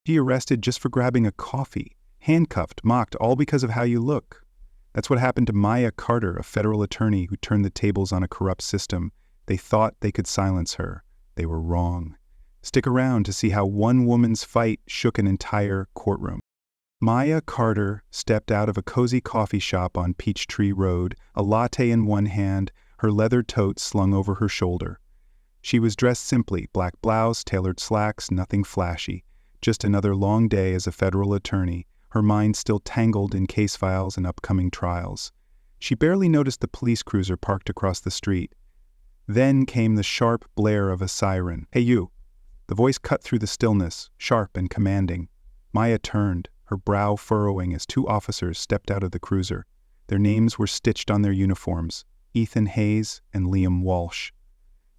She arrested just for grabbing a coffee, handcuffed, mocked, all because of how you look. That's what happened to Maya Carter, a federal attorney who turned the tables on a corrupt system. They thought they could silence her. They were wrong. Stick around to see how one woman's fight shook an entire courtroom. Maya Carter stepped out of a cozy coffee shop on Peachtree Road, a latte in one hand, her leather tote slung over her shoulder. She was dressed simply, black blouse, tailored slacks, nothing flashy. Just another long day as a federal attorney, her mind still tangled in case files and upcoming trials. She barely noticed the police cruiser parked across the street. Then came the sharp blare of a siren. "Hey you!" The voice cut through the stillness, sharp and commanding. Maya turned, her brow furrowing as two officers stepped out of the cruiser. Their names were stitched on their uniforms, Ethan Hayes and Liam Walsh.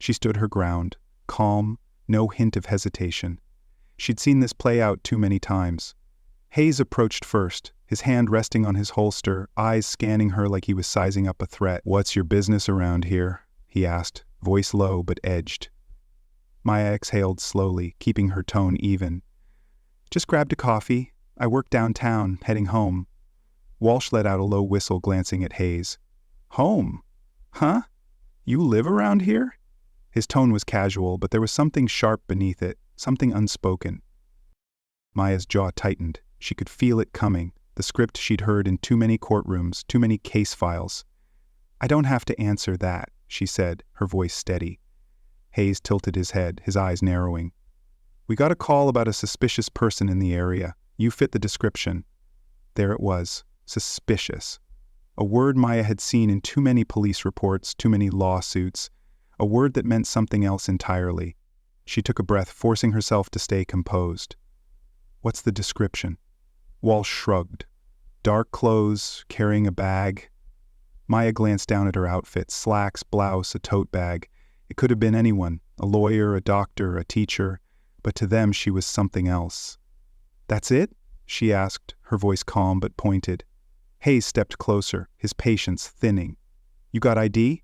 She stood her ground, calm, no hint of hesitation. She'd seen this play out too many times. Hayes approached first, his hand resting on his holster, eyes scanning her like he was sizing up a threat. "What's your business around here?" he asked, voice low but edged. Maya exhaled slowly, keeping her tone even. "Just grabbed a coffee. I work downtown, heading home." Walsh let out a low whistle, glancing at Hayes. "Home? Huh? You live around here?" His tone was casual, but there was something sharp beneath it, something unspoken. Maya's jaw tightened. She could feel it coming, the script she'd heard in too many courtrooms, too many case files. "I don't have to answer that," she said, her voice steady. Hayes tilted his head, his eyes narrowing. "We got a call about a suspicious person in the area. You fit the description." There it was, suspicious. A word Maya had seen in too many police reports, too many lawsuits. A word that meant something else entirely. She took a breath, forcing herself to stay composed. "What's the description?" Walsh shrugged. "Dark clothes, carrying a bag." Maya glanced down at her outfit, slacks, blouse, a tote bag. It could have been anyone, a lawyer, a doctor, a teacher, but to them she was something else. "That's it?" she asked, her voice calm but pointed. Hayes stepped closer, his patience thinning. "You got ID?"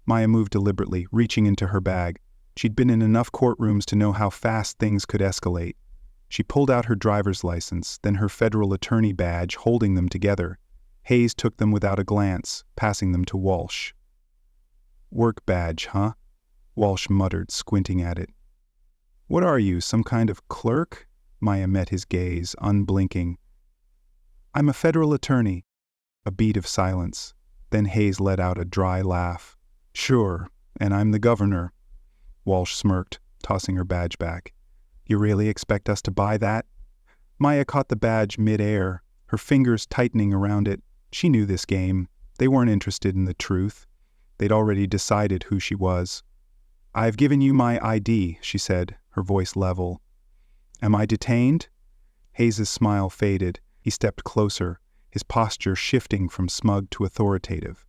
Maya moved deliberately, reaching into her bag. She'd been in enough courtrooms to know how fast things could escalate. She pulled out her driver's license, then her federal attorney badge, holding them together. Hayes took them without a glance, passing them to Walsh. "Work badge, huh?" Walsh muttered, squinting at it. "What are you, some kind of clerk?" Maya met his gaze, unblinking. "I'm a federal attorney." A beat of silence. Then Hayes let out a dry laugh. "Sure, and I'm the governor." Walsh smirked, tossing her badge back. "You really expect us to buy that?" Maya caught the badge mid-air, her fingers tightening around it. She knew this game. They weren't interested in the truth. They'd already decided who she was. "I've given you my ID," she said, her voice level. "Am I detained?" Hayes' smile faded. He stepped closer, his posture shifting from smug to authoritative.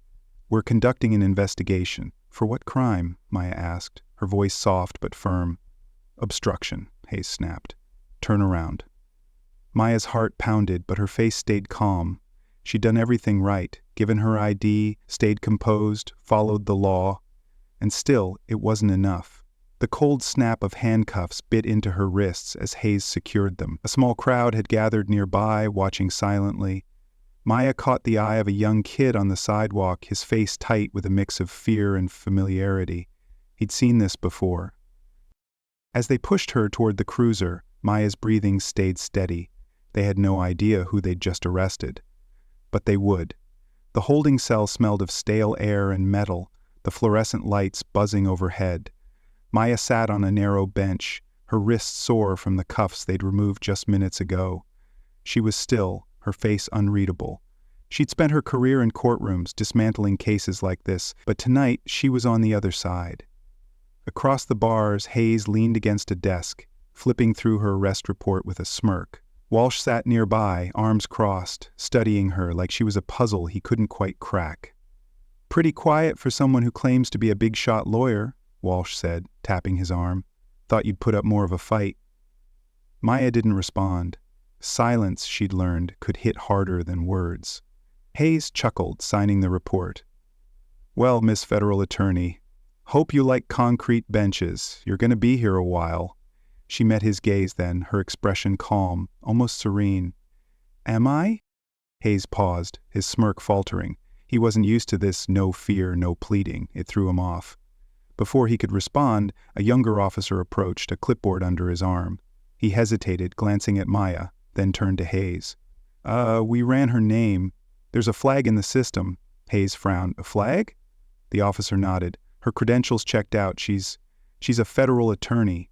"We're conducting an investigation." "For what crime?" Maya asked, her voice soft but firm. "Obstruction," Hayes snapped. "Turn around." Maya's heart pounded, but her face stayed calm. She'd done everything right, given her ID, stayed composed, followed the law. And still, it wasn't enough. The cold snap of handcuffs bit into her wrists as Hayes secured them. A small crowd had gathered nearby, watching silently. Maya caught the eye of a young kid on the sidewalk, his face tight with a mix of fear and familiarity. He'd seen this before. As they pushed her toward the cruiser, Maya's breathing stayed steady. They had no idea who they'd just arrested. But they would. The holding cell smelled of stale air and metal, the fluorescent lights buzzing overhead. Maya sat on a narrow bench, her wrists sore from the cuffs they'd removed just minutes ago. She was still, her face unreadable. She'd spent her career in courtrooms, dismantling cases like this, but tonight she was on the other side. Across the bars, Hayes leaned against a desk, flipping through her arrest report with a smirk. Walsh sat nearby, arms crossed, studying her like she was a puzzle he couldn't quite crack. "Pretty quiet for someone who claims to be a big-shot lawyer," Walsh said, tapping his arm. "Thought you'd put up more of a fight." Maya didn't respond. Silence, she'd learned, could hit harder than words. Hayes chuckled, signing the report. "Well, Miss Federal Attorney, hope you like concrete benches. You're going to be here a while." She met his gaze then, her expression calm, almost serene. "Am I?" Hayes paused, his smirk faltering. He wasn't used to this no fear, no pleading. It threw him off. Before he could respond, a younger officer approached, a clipboard under his arm. He hesitated, glancing at Maya, then turned to Hayes. We ran her name. There's a flag in the system." Hayes frowned. "A flag?" The officer nodded. "Her credentials checked out. She's a federal attorney."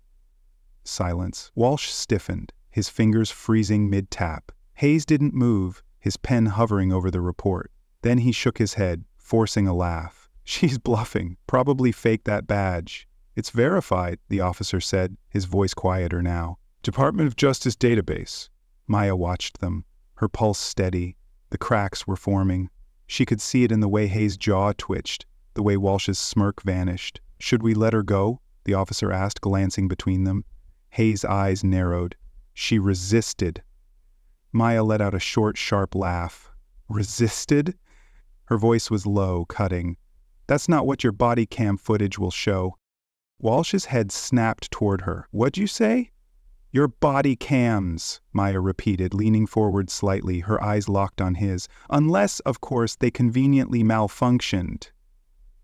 Silence. Walsh stiffened, his fingers freezing mid-tap. Hayes didn't move, his pen hovering over the report. Then he shook his head, forcing a laugh. "She's bluffing. Probably faked that badge." "It's verified," the officer said, his voice quieter now. "Department of Justice database." Maya watched them, her pulse steady. The cracks were forming. She could see it in the way Hayes' jaw twitched, the way Walsh's smirk vanished. "Should we let her go?" the officer asked, glancing between them. Hayes' eyes narrowed. She resisted. Maya let out a short, sharp laugh. "Resisted?" Her voice was low, cutting. "That's not what your body cam footage will show." Walsh's head snapped toward her. "What'd you say?" "Your body cams," Maya repeated, leaning forward slightly, her eyes locked on his. "Unless, of course, they conveniently malfunctioned."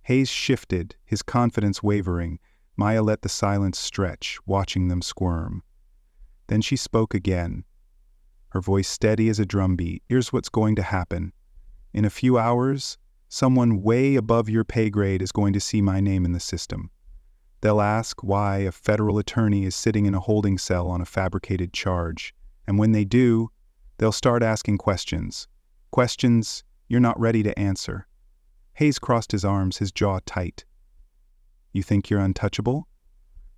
Hayes shifted, his confidence wavering. Maya let the silence stretch, watching them squirm. Then she spoke again, her voice steady as a drumbeat. "Here's what's going to happen. In a few hours, someone way above your pay grade is going to see my name in the system. They'll ask why a federal attorney is sitting in a holding cell on a fabricated charge. And when they do, they'll start asking questions. Questions you're not ready to answer." Hayes crossed his arms, his jaw tight. "You think you're untouchable?"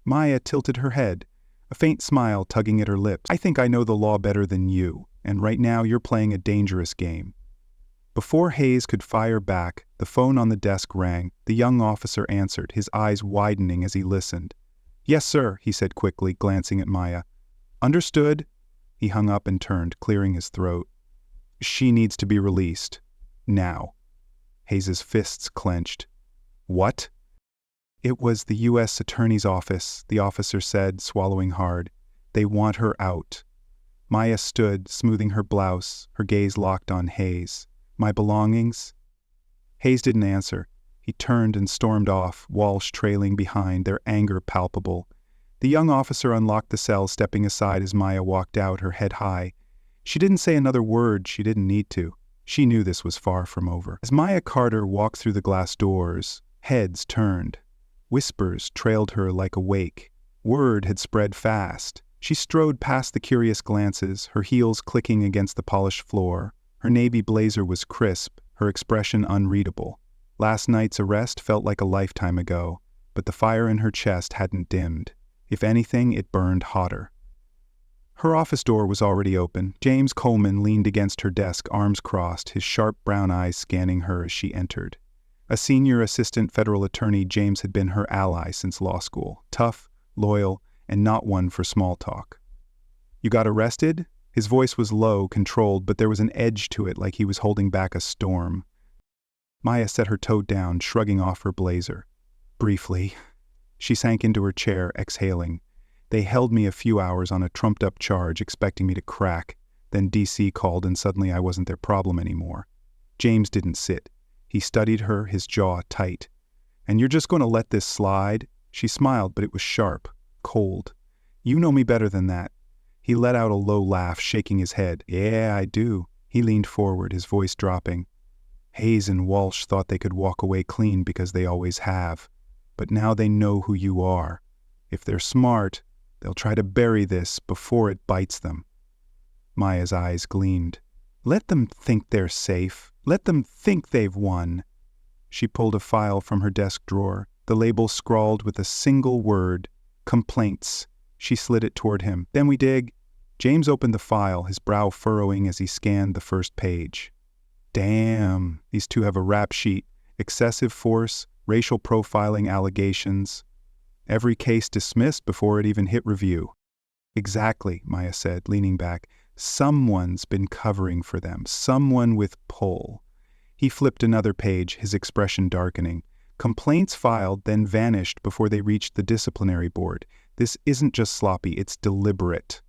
Maya tilted her head, a faint smile tugging at her lips. "I think I know the law better than you, and right now you're playing a dangerous game." Before Hayes could fire back, the phone on the desk rang. The young officer answered, his eyes widening as he listened. "Yes, sir," he said quickly, glancing at Maya. "Understood." He hung up and turned, clearing his throat. "She needs to be released. Now." Hayes's fists clenched. "What?" "It was the U.S. Attorney's Office," the officer said, swallowing hard. "They want her out." Maya stood, smoothing her blouse, her gaze locked on Hayes. "My belongings?" Hayes didn't answer. He turned and stormed off, Walsh trailing behind, their anger palpable. The young officer unlocked the cell, stepping aside as Maya walked out, her head high. She didn't say another word. She didn't need to. She knew this was far from over. As Maya Carter walked through the glass doors, heads turned. Whispers trailed her like a wake. Word had spread fast. She strode past the curious glances, her heels clicking against the polished floor. Her navy blazer was crisp, her expression unreadable. Last night's arrest felt like a lifetime ago, but the fire in her chest hadn't dimmed. If anything, it burned hotter. Her office door was already open. James Coleman leaned against her desk, arms crossed, his sharp brown eyes scanning her as she entered. A senior assistant federal attorney, James had been her ally since law school. Tough, loyal, and not one for small talk. "You got arrested?" His voice was low, controlled, but there was an edge to it like he was holding back a storm. Maya set her toe down, shrugging off her blazer. "Briefly." She sank into her chair, exhaling. "They held me a few hours on a trumped-up charge, expecting me to crack. Then DC called and suddenly I wasn't their problem anymore." James didn't sit. He studied her, his jaw tight. "And you're just going to let this slide?" She smiled, but it was sharp, cold. "You know me better than that." He let out a low laugh, shaking his head. "Yeah, I do." He leaned forward, his voice dropping. "Hayes and Walsh thought they could walk away clean because they always have. But now they know who you are. If they're smart, they'll try to bury this before it bites them." Maya's eyes gleamed. "Let them think they're safe. Let them think they've won." She pulled a file from her desk drawer, the label scrawled with a single word, "Complaints." She slid it toward him. "Then we dig." James opened the file, his brow furrowing as he scanned the first page. "Damn, these two have a rap sheet. Excessive force, racial profiling allegations. Every case dismissed before it even hit review." "Exactly," Maya said, leaning back. "Someone's been covering for them. Someone with pull." He flipped another page, his expression darkening. "Complaints filed, then vanished before they reached the disciplinary board. This isn't just sloppy, it's deliberate.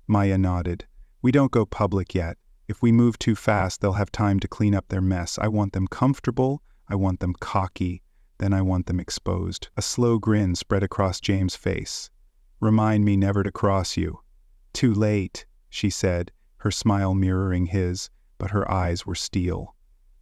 Maya nodded. We don't go public yet. If we move too fast, they'll have time to clean up their mess. I want them comfortable, I want them cocky, then I want them exposed. A slow grin spread across James' face. Remind me never to cross you. Too late, she said, her smile mirroring his, but her eyes were steel.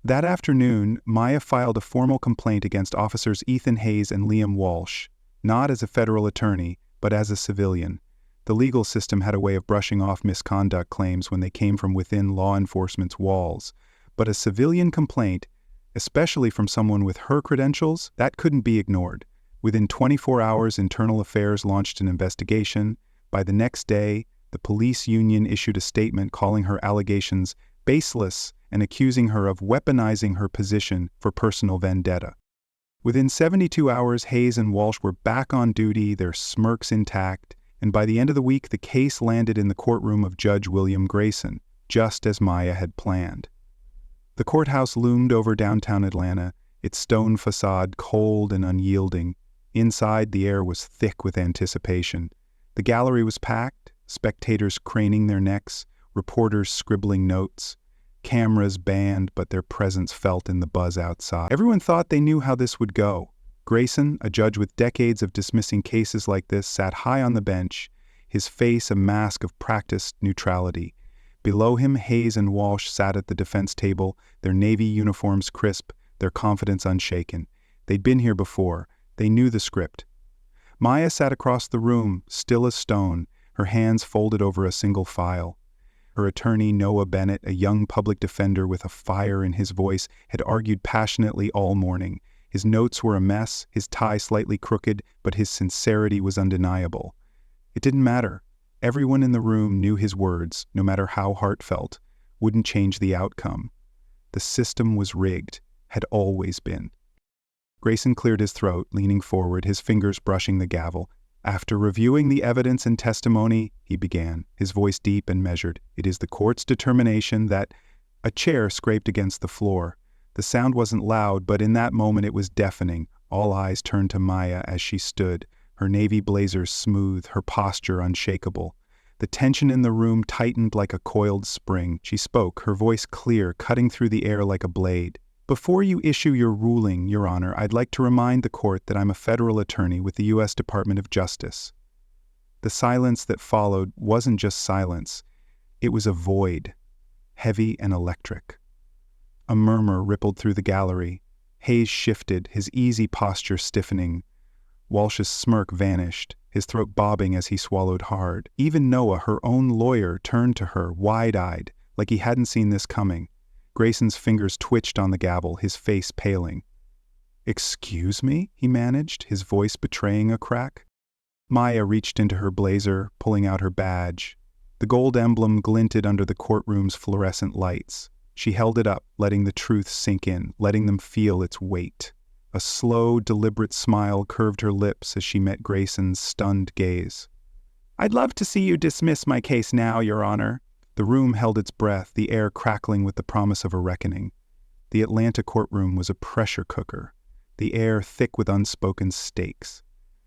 That afternoon, Maya filed a formal complaint against officers Ethan Hayes and Liam Walsh, not as a federal attorney, but as a civilian. The legal system had a way of brushing off misconduct claims when they came from within law enforcement's walls, but a civilian complaint, especially from someone with her credentials, that couldn't be ignored. Within 24 hours, Internal Affairs launched an investigation. By the next day, the police union issued a statement calling her allegations baseless and accusing her of weaponizing her position for personal vendetta. Within 72 hours, Hayes and Walsh were back on duty, their smirks intact, and by the end of the week, the case landed in the courtroom of Judge William Grayson, just as Maya had planned. The courthouse loomed over downtown Atlanta, its stone facade cold and unyielding. Inside, the air was thick with anticipation. The gallery was packed, spectators craning their necks, reporters scribbling notes, cameras banned, but their presence felt in the buzz outside. Everyone thought they knew how this would go. Grayson, a judge with decades of dismissing cases like this, sat high on the bench, his face a mask of practiced neutrality. Below him, Hayes and Walsh sat at the defense table, their Navy uniforms crisp, their confidence unshaken. They'd been here before. They knew the script. Maya sat across the room, still as stone, her hands folded over a single file. Her attorney, Noah Bennett, a young public defender with a fire in his voice, had argued passionately all morning. His notes were a mess, his tie slightly crooked, but his sincerity was undeniable. It didn't matter. Everyone in the room knew his words, no matter how heartfelt, wouldn't change the outcome. The system was rigged, had always been. Grayson cleared his throat, leaning forward, his fingers brushing the gavel. After reviewing the evidence and testimony, he began, his voice deep and measured. It is the court's determination that... A chair scraped against the floor. The sound wasn't loud, but in that moment it was deafening. All eyes turned to Maya as she stood, her navy blazer smooth, her posture unshakable. The tension in the room tightened like a coiled spring. She spoke, her voice clear, cutting through the air like a blade. Before you issue your ruling, Your Honor, I'd like to remind the court that I'm a federal attorney with the U.S. Department of Justice. The silence that followed wasn't just silence. It was a void, heavy and electric. A murmur rippled through the gallery. Hayes shifted, his easy posture stiffening. Walsh's smirk vanished, his throat bobbing as he swallowed hard. Even Noah, her own lawyer, turned to her, wide-eyed, like he hadn't seen this coming. Grayson's fingers twitched on the gavel, his face paling. "Excuse me?" he managed, his voice betraying a crack. Maya reached into her blazer, pulling out her badge. The gold emblem glinted under the courtroom's fluorescent lights. She held it up, letting the truth sink in, letting them feel its weight. A slow, deliberate smile curved her lips as she met Grayson's stunned gaze. "I'd love to see you dismiss my case now, Your Honor." The room held its breath, the air crackling with the promise of a reckoning. The Atlanta courtroom was a pressure cooker, the air thick with unspoken stakes.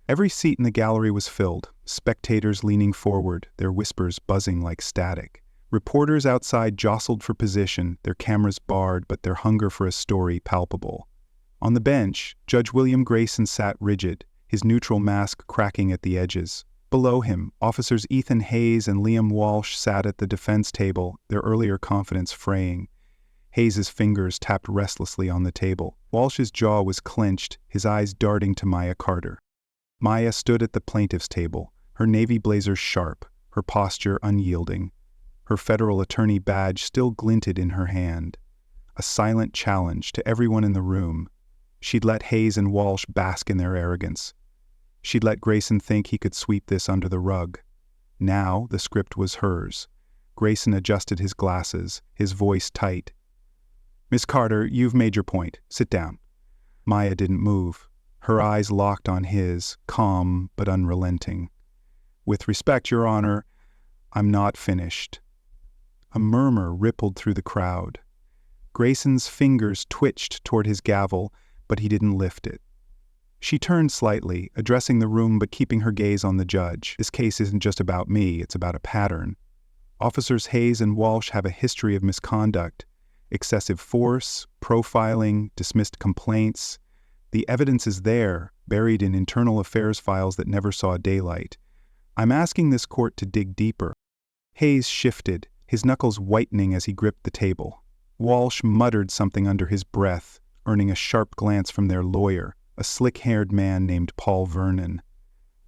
Every seat in the gallery was filled, spectators leaning forward, their whispers buzzing like static. Reporters outside jostled for position, their cameras barred but their hunger for a story palpable. On the bench, Judge William Grayson sat rigid, his neutral mask cracking at the edges. Below him, officers Ethan Hayes and Liam Walsh sat at the defense table, their earlier confidence fraying. Hayes's fingers tapped restlessly on the table. Walsh's jaw was clenched, his eyes darting to Maya Carter. Maya stood at the plaintiff's table, her navy blazer sharp, her posture unyielding. Her federal attorney badge still glinted in her hand. A silent challenge to everyone in the room. She'd let Hayes and Walsh bask in their arrogance. She'd let Grayson think he could sweep this under the rug. Now the script was hers. Grayson adjusted his glasses, his voice tight. "Miss Carter, you've made your point. Sit down." Maya didn't move. Her eyes locked on his, calm but unrelenting. "With respect, Your Honor, I'm not finished." A murmur rippled through the crowd. Grayson's fingers twitched toward his gavel, but he didn't lift it. She turned slightly, addressing the room but keeping her gaze on the judge. This case isn't just about me, it's about a pattern. Officers Hayes and Walsh have a history of misconduct, excessive force, profiling, dismissed complaints. The evidence is there, buried in internal affairs files that never saw daylight. I'm asking this court to dig deeper. Hayes shifted, his knuckles whitening as he gripped the table. Walsh muttered something under his breath, earning a sharp glance from their lawyer, a slick-haired man named Paul Vernon.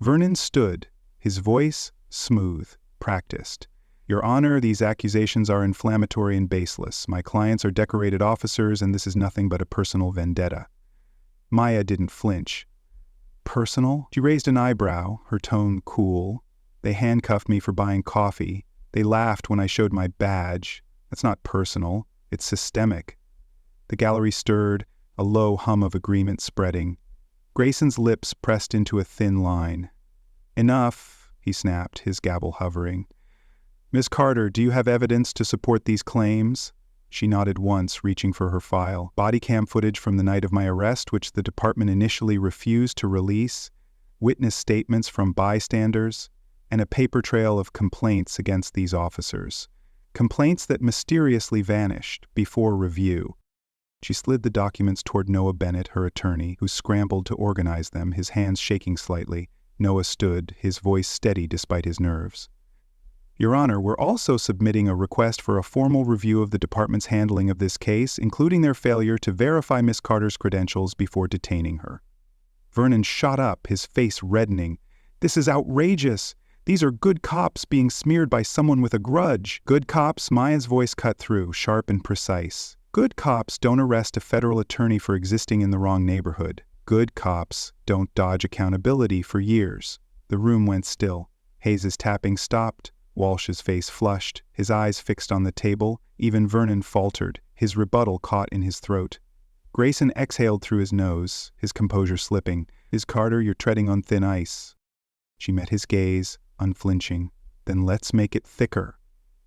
Vernon stood, his voice smooth, practiced. Your Honor, these accusations are inflammatory and baseless. My clients are decorated officers, and this is nothing but a personal vendetta. Maya didn't flinch. Personal? She raised an eyebrow, her tone cool. They handcuffed me for buying coffee. They laughed when I showed my badge. That's not personal. It's systemic. The gallery stirred, a low hum of agreement spreading. Grayson's lips pressed into a thin line. Enough, he snapped, his gavel hovering. Miss Carter, do you have evidence to support these claims? She nodded once, reaching for her file. Body cam footage from the night of my arrest, which the department initially refused to release, witness statements from bystanders, and a paper trail of complaints against these officers. Complaints that mysteriously vanished before review. She slid the documents toward Noah Bennett, her attorney, who scrambled to organize them, his hands shaking slightly. Noah stood, his voice steady despite his nerves. Your Honor, we're also submitting a request for a formal review of the department's handling of this case, including their failure to verify Miss Carter's credentials before detaining her. Vernon shot up, his face reddening. This is outrageous. These are good cops being smeared by someone with a grudge. Good cops? Maya's voice cut through, sharp and precise. Good cops don't arrest a federal attorney for existing in the wrong neighborhood. Good cops don't dodge accountability for years. The room went still. Hayes's tapping stopped. Walsh's face flushed, his eyes fixed on the table. Even Vernon faltered, his rebuttal caught in his throat. Grayson exhaled through his nose, his composure slipping. Miss Carter, you're treading on thin ice. She met his gaze, unflinching. Then let's make it thicker.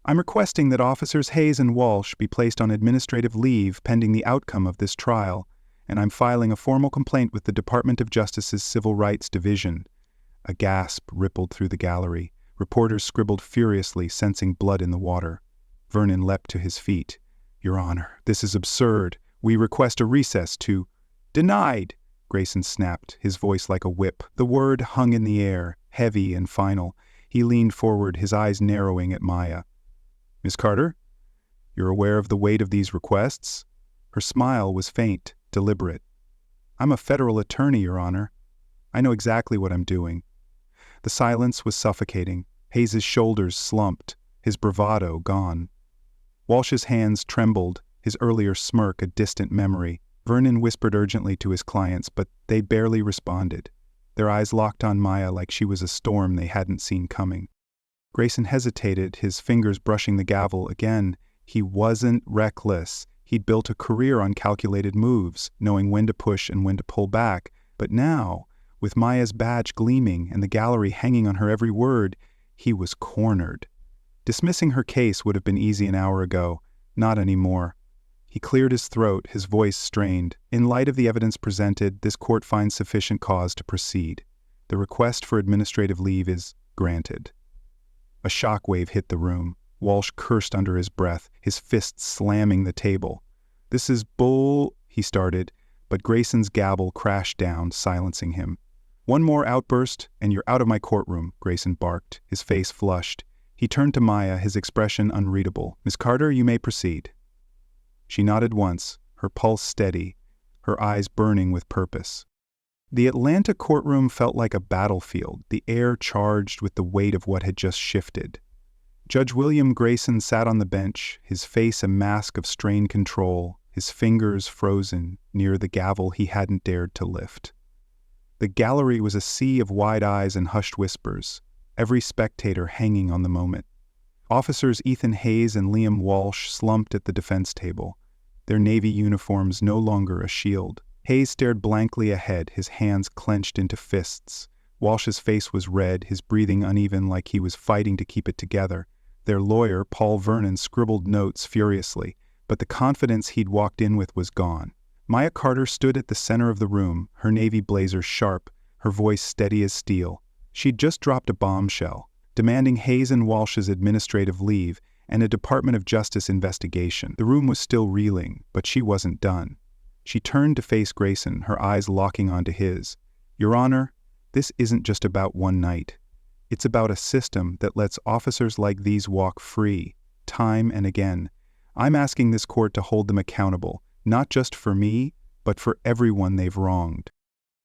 I'm requesting that Officers Hayes and Walsh be placed on administrative leave pending the outcome of this trial, and I'm filing a formal complaint with the Department of Justice's Civil Rights Division. A gasp rippled through the gallery. Reporters scribbled furiously, sensing blood in the water. Vernon leapt to his feet. Your Honor, this is absurd. We request a recess to— Denied! Grayson snapped, his voice like a whip. The word hung in the air, heavy and final. He leaned forward, his eyes narrowing at Maya. Miss Carter, you're aware of the weight of these requests? Her smile was faint, deliberate. I'm a federal attorney, Your Honor. I know exactly what I'm doing. The silence was suffocating. Hayes's shoulders slumped, his bravado gone. Walsh's hands trembled, his earlier smirk a distant memory. Vernon whispered urgently to his clients, but they barely responded. Their eyes locked on Maya like she was a storm they hadn't seen coming. Grayson hesitated, his fingers brushing the gavel again. He wasn't reckless. He'd built a career on calculated moves, knowing when to push and when to pull back. But now, with Maya's badge gleaming and the gallery hanging on her every word, he was cornered. Dismissing her case would have been easy an hour ago, not anymore. He cleared his throat, his voice strained. In light of the evidence presented, this court finds sufficient cause to proceed. The request for administrative leave is granted. A shockwave hit the room. Walsh cursed under his breath, his fists slamming the table. This is bull, he started, but Grayson's gavel crashed down, silencing him. One more outburst, and you're out of my courtroom, Grayson barked, his face flushed. He turned to Maya, his expression unreadable. Miss Carter, you may proceed. She nodded once, her pulse steady, her eyes burning with purpose. The Atlanta courtroom felt like a battlefield, the air charged with the weight of what had just shifted. Judge William Grayson sat on the bench, his face a mask of strained control, his fingers frozen near the gavel he hadn't dared to lift. The gallery was a sea of wide eyes and hushed whispers, every spectator hanging on the moment. Officers Ethan Hayes and Liam Walsh slumped at the defense table, their Navy uniforms no longer a shield. Hayes stared blankly ahead, his hands clenched into fists. Walsh's face was red, his breathing uneven like he was fighting to keep it together. Their lawyer, Paul Vernon, scribbled notes furiously, but the confidence he'd walked in with was gone. Maya Carter stood at the center of the room, her navy blazer sharp, her voice steady as steel. She'd just dropped a bombshell, demanding Hayes and Walsh's administrative leave and a Department of Justice investigation. The room was still reeling, but she wasn't done. She turned to face Grayson, her eyes locking onto his. "Your Honor, this isn't just about one night. It's about a system that lets officers like these walk free, time and again. I'm asking this court to hold them accountable, not just for me, but for everyone they've wronged."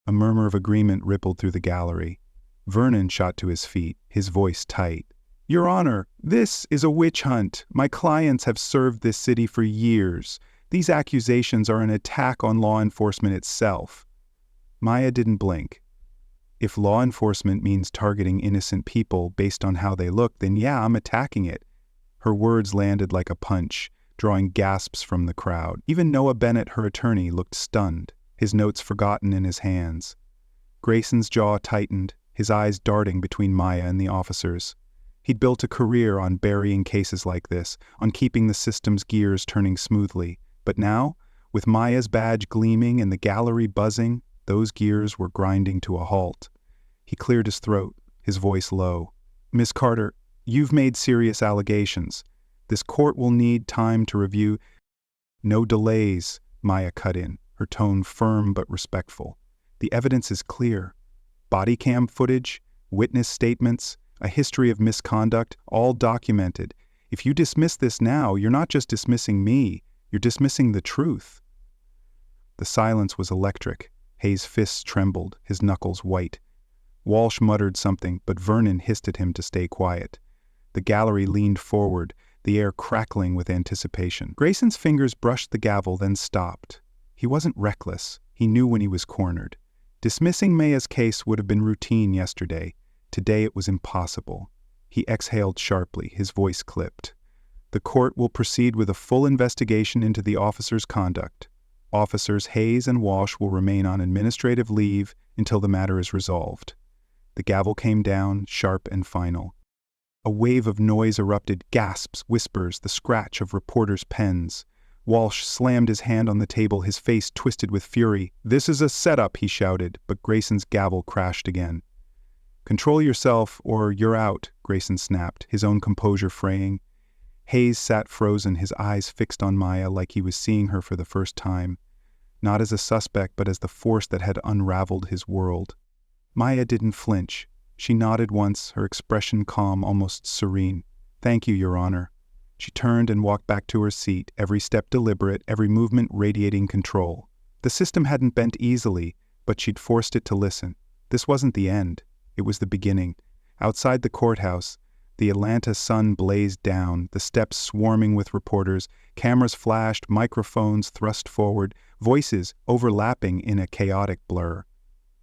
A murmur of agreement rippled through the gallery. Vernon shot to his feet, his voice tight. "Your Honor, this is a witch hunt. My clients have served this city for years. These accusations are an attack on law enforcement itself." Maya didn't blink. If law enforcement means targeting innocent people based on how they look, then yeah, I'm attacking it. Her words landed like a punch, drawing gasps from the crowd. Even Noah Bennett, her attorney, looked stunned, his notes forgotten in his hands. Grayson's jaw tightened, his eyes darting between Maya and the officers. He'd built a career on burying cases like this, on keeping the system's gears turning smoothly. But now, with Maya's badge gleaming and the gallery buzzing, those gears were grinding to a halt. He cleared his throat, his voice low. "Miss Carter, you've made serious allegations. This court will need time to review." "No delays," Maya cut in, her tone firm but respectful. "The evidence is clear. Body cam footage, witness statements, a history of misconduct, all documented. If you dismiss this now, you're not just dismissing me, you're dismissing the truth." The silence was electric. Hayes' fists trembled, his knuckles white. Walsh muttered something, but Vernon hissed at him to stay quiet. The gallery leaned forward, the air crackling with anticipation. Grayson's fingers brushed the gavel, then stopped. He wasn't reckless. He knew when he was cornered. Dismissing Maya's case would have been routine yesterday. Today it was impossible. He exhaled sharply, his voice clipped. "The court will proceed with a full investigation into the officers' conduct. Officers Hayes and Walsh will remain on administrative leave until the matter is resolved." The gavel came down, sharp and final. A wave of noise erupted, gasps, whispers, the scratch of reporters' pens. Walsh slammed his hand on the table, his face twisted with fury. "This is a setup," he shouted, but Grayson's gavel crashed again. "Control yourself, or you're out," Grayson snapped, his own composure fraying. Hayes sat frozen, his eyes fixed on Maya like he was seeing her for the first time, not as a suspect but as the force that had unraveled his world. Maya didn't flinch. She nodded once, her expression calm, almost serene. "Thank you, Your Honor." She turned and walked back to her seat, every step deliberate, every movement radiating control. The system hadn't bent easily, but she'd forced it to listen. This wasn't the end. It was the beginning. Outside the courthouse, the Atlanta sun blazed down, the steps swarming with reporters, cameras flashed, microphones thrust forward, voices overlapping in a chaotic blur.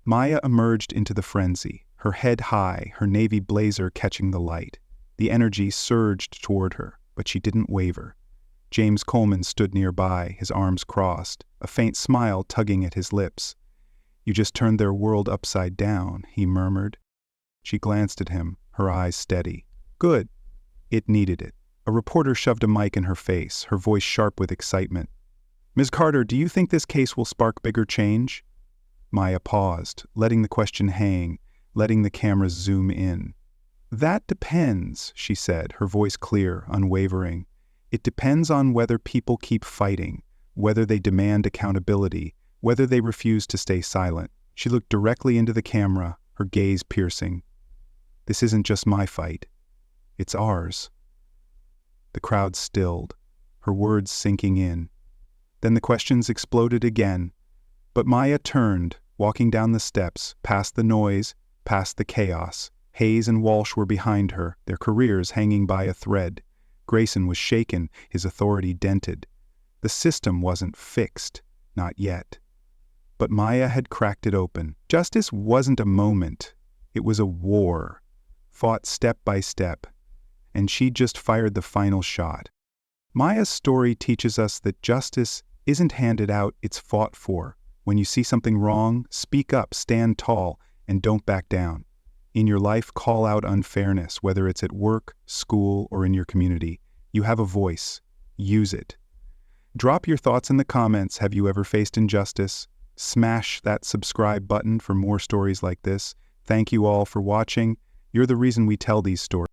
Maya emerged into the frenzy, her head high, her navy blazer catching the light. The energy surged toward her, but she didn't waver. James Coleman stood nearby, his arms crossed, a faint smile tugging at his lips. "You just turned their world upside down," he murmured. She glanced at him, her eyes steady. "Good." It needed it. A reporter shoved a mic in her face, her voice sharp with excitement. "Ms. Carter, do you think this case will spark bigger change?" Maya paused, letting the question hang, letting the cameras zoom in. "That depends," she said, her voice clear, unwavering. "It depends on whether people keep fighting, whether they demand accountability, whether they refuse to stay silent." She looked directly into the camera, her gaze piercing. "This isn't just my fight. It's ours." The crowd stilled, her words sinking in. Then the questions exploded again. But Maya turned, walking down the steps, past the noise, past the chaos. Hayes and Walsh were behind her, their careers hanging by a thread. Grayson was shaken, his authority dented. The system wasn't fixed, not yet. But Maya had cracked it open. Justice wasn't a moment. It was a war, fought step by step. And she just fired the final shot. Maya's story teaches us that justice isn't handed out, it's fought for. When you see something wrong, speak up, stand tall, and don't back down. In your life, call out unfairness, whether it's at work, school, or in your community. You have a voice. Use it. Drop your thoughts in the comments. Have you ever faced injustice? Smash that subscribe button for more stories like this. Thank you all for watching. You're the reason we tell these stories.